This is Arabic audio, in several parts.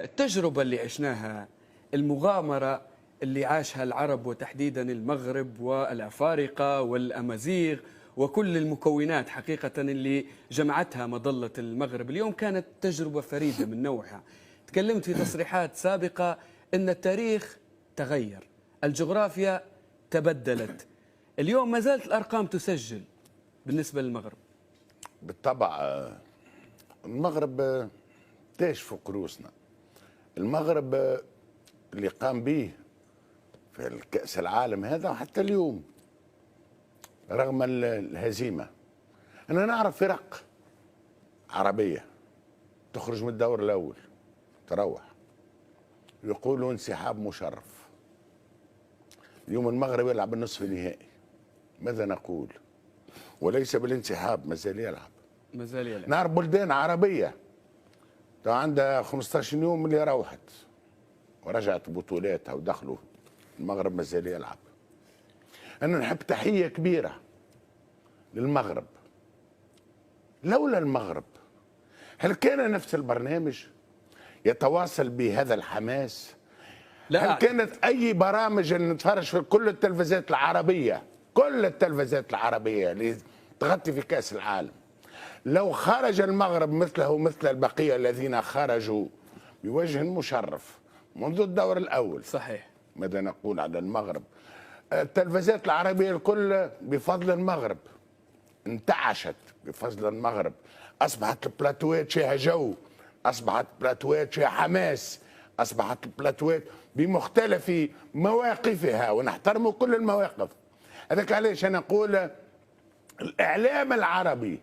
التجربة اللي عشناها، المغامرة اللي عاشها العرب وتحديدا المغرب والأفارقة والأمازيغ وكل المكونات حقيقة اللي جمعتها مظلة المغرب اليوم كانت تجربة فريدة من نوعها. تكلمت في تصريحات سابقة أن التاريخ تغير، الجغرافيا تبدلت، اليوم ما زالت الأرقام تسجل بالنسبة للمغرب. بالطبع المغرب تاج فوق رؤوسنا. المغرب اللي قام به في الكأس العالم هذا حتى اليوم رغم الهزيمة. أنا نعرف فرق عربية تخرج من الدور الأول تروح يقولوا انسحاب مشرف. اليوم المغرب يلعب النصف النهائي، ماذا نقول؟ وليس بالانسحاب، مازال يلعب. نعرف بلدان عربية عندها 15 يوم اللي روحت ورجعت بطولاتها ودخلوا، المغرب مازال يلعب. أنا نحب تحية كبيرة للمغرب. لولا المغرب هل كان نفس البرنامج يتواصل بهذا الحماس؟ لا، هل كانت أي برامج نتفرج في كل التلفزيات العربية، كل التلفزيات العربية اللي تغطي في كأس العالم، لو خرج المغرب مثله مثل البقية الذين خرجوا بوجه مشرف منذ الدور الأول؟ صحيح. ماذا نقول على المغرب؟ التلفزيات العربية الكل بفضل المغرب انتعشت، بفضل المغرب أصبحت البلاتوات فيها جو، أصبحت البلاتوات فيها حماس، أصبحت البلاتوات بمختلف مواقفها، ونحترم كل المواقف. هذاك علاش أنا أقول الإعلام العربي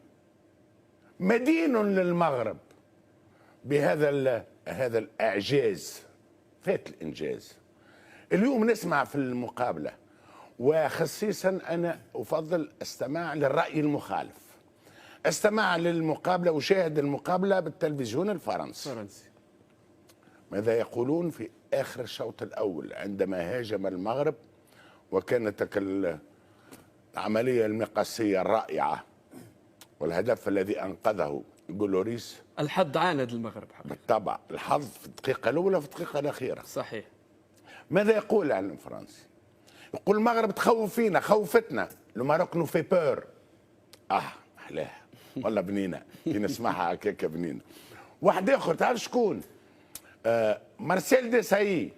مدين للمغرب هذا الإعجاز، فات الإنجاز. اليوم نسمع في المقابلة، وخصيصا أنا أفضل استماع للرأي المخالف، استمع للمقابلة وشاهد المقابلة بالتلفزيون الفرنسي. ماذا يقولون في آخر الشوط الأول عندما هاجم المغرب وكانت تلك العملية المقاسية الرائعة والهدف الذي أنقذه جولوريس. الحظ عاند المغرب حقيقة. بالطبع الحظ في الدقيقة الأولى وفي الدقيقة الأخيرة. صحيح. ماذا يقول الإعلام الفرنسي؟ يقول المغرب تخوف فينا، خوفتنا، لو ماروك نو في بور. أحلاها والله بنينة كي نسمعها هكاك بنينة. واحد آخر تعرف شكون؟ مارسيل ديساي.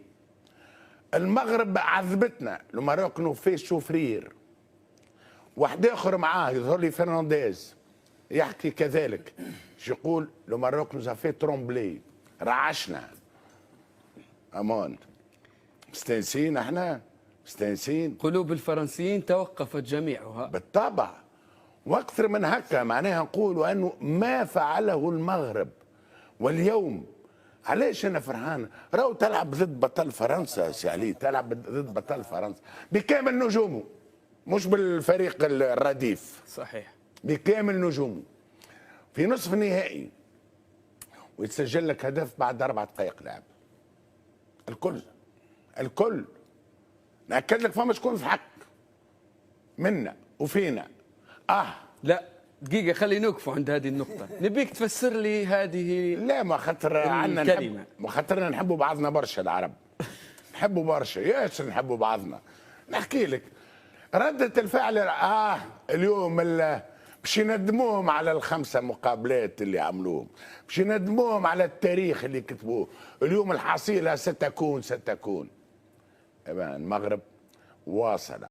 المغرب عذبتنا، لو ماروك نو في شوفرير. واحد آخر معاه يظهر لي فرنانديز يحكي كذلك، يقول لو ماروك نو في ترومبلي، رعشنا. أمان مستانسين، احنا مستانسين. قلوب الفرنسيين توقفت جميعها. بالطبع، واكثر من هكا معناها نقول انه ما فعله المغرب واليوم. علاش انا فرحان؟ راهو تلعب ضد بطل فرنسا سي علي، تلعب ضد بطل فرنسا بكامل نجومه، مش بالفريق الرديف. صحيح. بكامل نجومه في نصف النهائي، ويتسجل لك هدف بعد 4 دقائق لعب. الكل نأكد لك فما شكون في حق منا وفينا. لا دقيقة، خلي نوقفوا عند هذه النقطة، نبيك تفسر لي هذه. لا، ما خاطر عندنا ما خاطرنا نحبوا بعضنا برشا العرب، نحبوا برشا، ياسر نحبوا بعضنا. نحكي لك ردة الفعل اليوم باش يندموهم على ال5 مقابلات اللي عملوهم، باش يندموهم على التاريخ اللي كتبوه. اليوم الحصيلة ستكون المغرب واصل